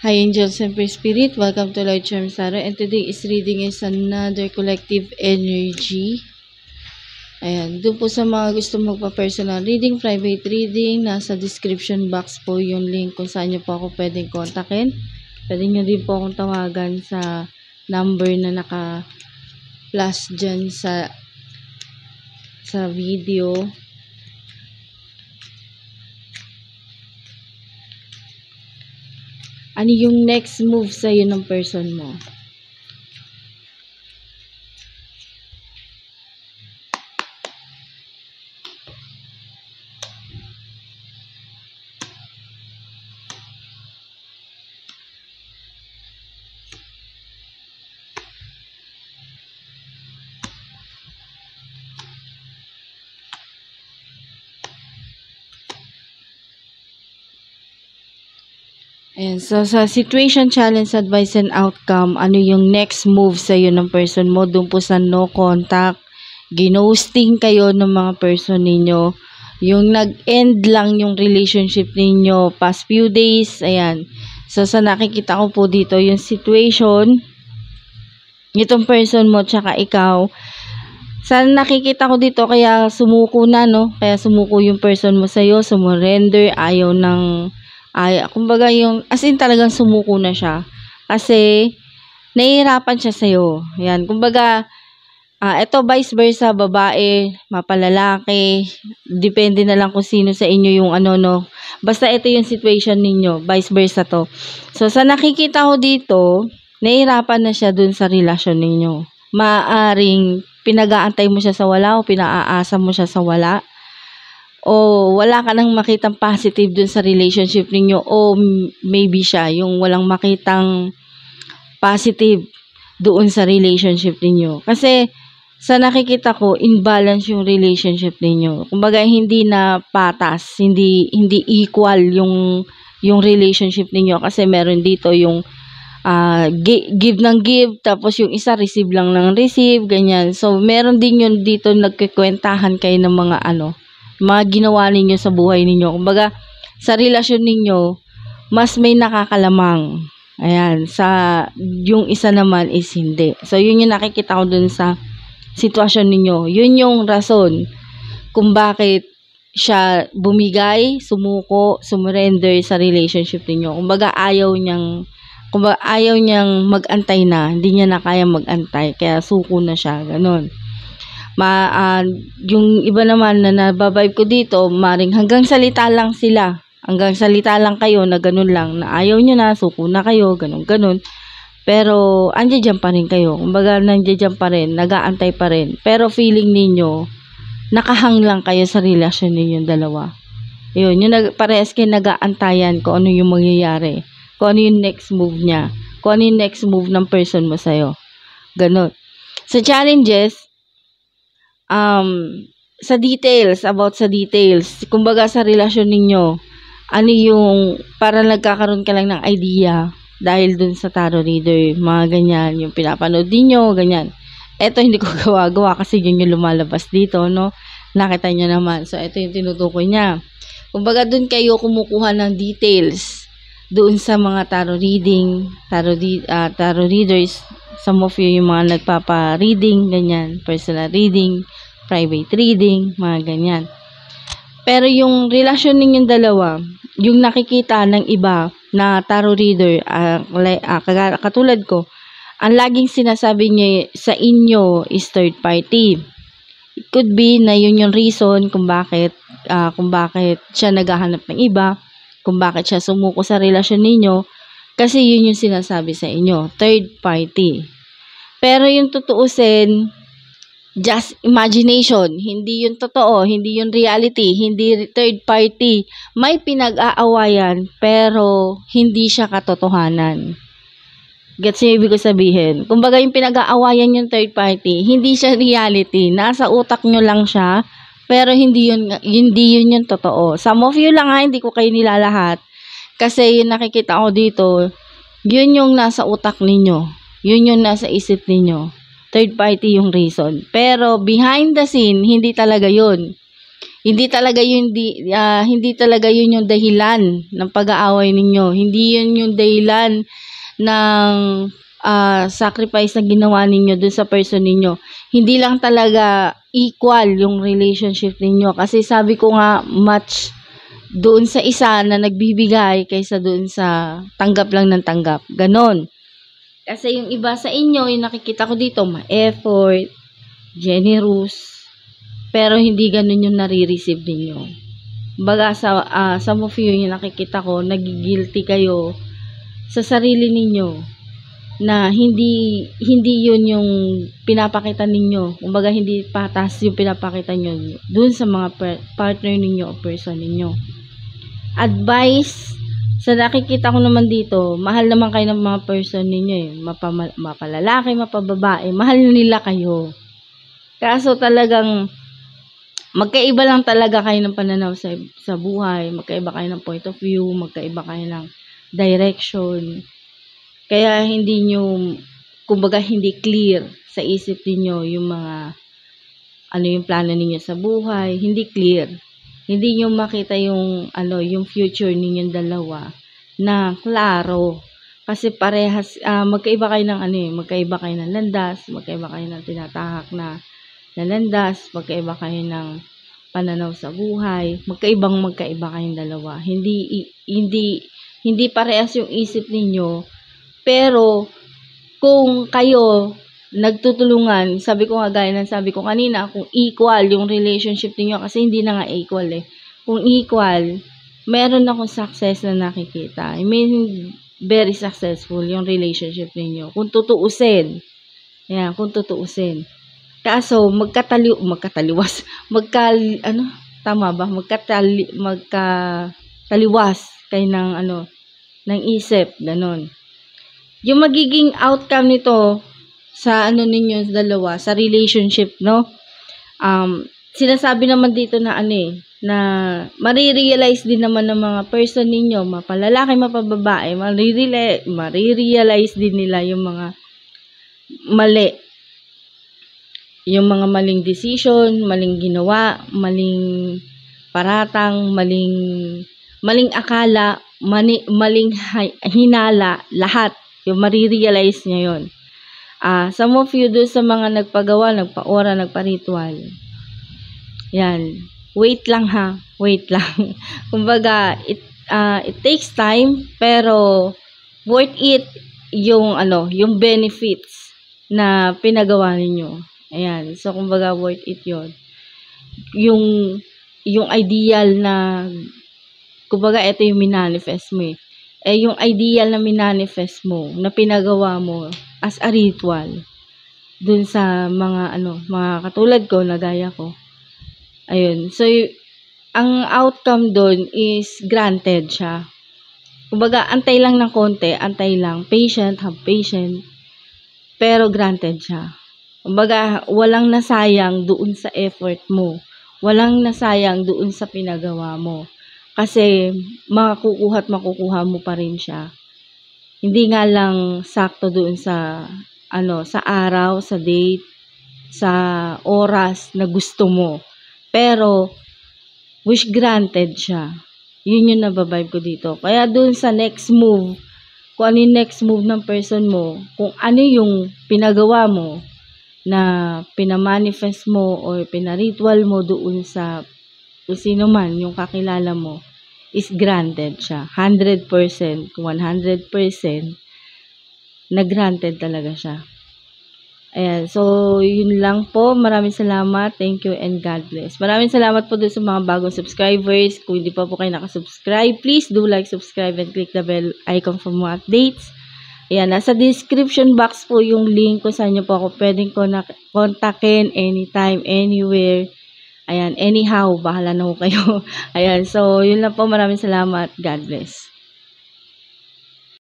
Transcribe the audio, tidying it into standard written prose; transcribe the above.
Hi angels and free spirit, welcome to Light Charm Sarah, and today is reading is another collective energy. Ayan, doon po sa mga gusto magpa-personal reading, private reading, nasa description box po yung link kung saan nyo po ako pwedeng kontakin. Pwede nyo din po akong tawagan sa number na naka-flash dyan sa video. Ano yung next move sa'yo ng person mo? Ayan, so sa situation, challenge, advice, and outcome, ano yung next move sa'yo ng person mo? Doon po sa no contact, ginosting kayo ng mga person ninyo, yung nag-end lang yung relationship ninyo past few days, ayan. So sa nakikita ko po dito, yung situation, itong person mo, tsaka ikaw, sa nakikita ko dito, kaya sumuko na, no? Kaya sumuko yung person mo sa'yo, sumurrender, ayaw ng kumbaga yung, as in talagang sumuko na siya. Kasi, nahihirapan siya sa'yo. Yan, kumbaga, ito vice versa, babae, mapalalaki, depende na lang kung sino sa inyo yung no. Basta ito yung situation ninyo, vice versa to. So, sa nakikita ko dito, nahihirapan na siya dun sa relasyon ninyo. Maaring, pinag-aantay mo siya sa wala o pinaaasa mo siya sa wala. O wala ka nang makitang positive dun sa relationship ninyo, o maybe siya yung walang makitang positive doon sa relationship ninyo. Kasi sa nakikita ko, imbalance yung relationship ninyo. Kumbaga hindi na patas, hindi equal yung relationship ninyo, kasi meron dito yung give ng give, tapos yung isa receive lang ng receive, ganyan. So meron din yun dito, nagkikwentahan kayo ng mga mga ginawa ninyo sa buhay ninyo. Kumbaga, sa relasyon ninyo, mas may nakakalamang. Ayan. Yung isa naman is hindi. So, yun yung nakikita ko dun sa sitwasyon ninyo. Yun yung rason kung bakit siya bumigay, sumuko, sumurrender sa relationship ninyo. Kumbaga, ayaw niyang mag-antay na. Hindi niya na kaya mag-antay. Kaya suko na siya. Ganon. Yung iba naman na nababibe ko dito, maring hanggang salita lang sila. Hanggang salita lang kayo na ganun lang, na ayaw nyo na, suko na kayo, ganun. Pero, andiyan pa rin kayo. Kumbaga, nandiyan pa rin, nag-aantay pa rin. Pero, feeling ninyo, nakahang lang kayo sa relasyon ninyong dalawa. Yun, yung parehas kayo nag-aantayan kung ano yung mangyayari. Kung ano yung next move niya. Kung ano yung next move ng person mo sa'yo. Ganun. Sa challenges, sa details, kumbaga sa relasyon ninyo, ano yung, para nagkakaroon ka lang ng idea, dahil dun sa tarot reader, mga ganyan, yung pinapanood niyo, ganyan. Eto hindi ko gawa kasi yun yung lumalabas dito, no? Nakita nyo naman. So, ito yung tinutukoy niya. Kumbaga dun kayo kumukuha ng details, doon sa mga tarot reading, tarot readers, some of you yung mga nagpapa-reading, ganyan, personal reading, private reading, mga ganyan. Pero yung relasyon ninyong dalawa, yung nakikita ng iba na tarot reader, katulad ko, ang laging sinasabi niya sa inyo is third party. It could be na yun yung reason kung bakit siya naghahanap ng iba, kung bakit siya sumuko sa relasyon ninyo, kasi yun yung sinasabi sa inyo, third party. Pero yung tutuusin, just imagination, hindi yun totoo, hindi yun reality, hindi third party. May pinag-aawayan, pero hindi siya katotohanan. Gets niyo ibig ko sabihin? Kumbaga yung pinag-aawayan yung third party, hindi siya reality. Nasa utak nyo lang siya, pero hindi yun yung totoo. Some of you lang hindi ko kayo nilalahat. Kasi yung nakikita ko dito, yun yung nasa utak ninyo. Yun yung nasa isip ninyo. Third party yung reason. Pero behind the scene, hindi talaga yun. Hindi talaga yun yung dahilan ng pag-aaway ninyo. Hindi yun yung dahilan ng sacrifice na ginawa ninyo dun sa person ninyo. Hindi lang talaga equal yung relationship ninyo. Kasi sabi ko nga, match doon sa isa na nagbibigay kaysa doon sa tanggap lang ng tanggap. Ganon. Kasi yung iba sa inyo, yung nakikita ko dito, ma-effort, generous, pero hindi ganun yung nare-receive ninyo. Baga some of you yung nakikita ko, nagigilty kayo sa sarili ninyo na hindi yun yung pinapakita ninyo. Kumbaga hindi patas yung pinapakita nyo dun sa mga partner ninyo o person ninyo. Advice, sa nakikita ko naman dito, mahal naman kayo ng mga person ninyo eh. Mapalalaki, mapababae, mahal nila kayo. Kaso talagang magkaiba lang talaga kayo ng pananaw sa buhay, magkaiba kayo ng point of view, magkaiba kayo ng direction. Kaya hindi nyo, kumbaga hindi clear sa isip niyo yung mga, yung plano ninyo sa buhay, hindi clear. Hindi nyo makita yung, yung future ninyong dalawa na klaro. Kasi parehas, magkaiba kayo ng magkaiba kayo ng landas, magkaiba kayo ng tinatahak na landas, magkaiba kayo ng pananaw sa buhay, magkaiba kayong dalawa. Hindi parehas yung isip ninyo, pero kung kayo nagtutulungan, sabi ko nga gaya ng sabi ko kanina, kung equal yung relationship niyo kasi hindi na nga equal eh. Kung equal, meron akong success na nakikita. I mean, very successful yung relationship niyo. Kung tutuusin. Yan, kung tutuusin. Kaso magkataliwas kayo ng isip, ganon. Yung magiging outcome nito sa ninyo dalawa, sa relationship, no? Sinasabi naman dito na na marirealize din naman ng mga person ninyo, mapalalaki, mapababae, marirealize din nila yung mga mali. Yung mga maling decision, maling ginawa, maling paratang, maling akala, maling hinala, lahat. Yung marirealize niya yun. Some of you doon sa mga nagpagawa, nagpa-ora, nagpa-ritual. Yan. Wait lang ha. Wait lang. Kumbaga, it takes time, pero worth it yung benefits na pinagawa ninyo. Ayan. So, kumbaga, worth it yun. Yung ideal na, kumbaga, ito yung minanifest mo eh. Yung ideal na minanifest mo, na pinagawa mo as a ritual, dun sa mga katulad ko, na gaya ko. Ayun. So, ang outcome dun is granted siya. Kumbaga, antay lang ng konti, antay lang. Patient, have patient. Pero granted siya. Kumbaga, walang nasayang doon sa effort mo. Walang nasayang doon sa pinagawa mo. Kasi, makukuha mo pa rin siya. Hindi nga lang sakto doon sa, sa araw, sa date, sa oras na gusto mo. Pero, wish granted siya. Yun yung nababibe ko dito. Kaya doon sa next move, kung ano yung next move ng person mo, kung ano yung pinagawa mo, na pinamanifest mo or pinaritual mo doon sa kung sino man yung kakilala mo, is granted siya. 100%, 100% na granted talaga siya. Ayan, so yun lang po. Maraming salamat. Thank you and God bless. Maraming salamat po doon sa mga bagong subscribers. Kung hindi pa po kayo nakasubscribe, please do like, subscribe, and click the bell icon for more updates. Ayan, nasa description box po yung link kung saan nyo po ako pwedeng kontakin anytime, anywhere. Ayan, anyhow, bahala na po kayo. Ayan, so yun lang po. Maraming salamat. God bless.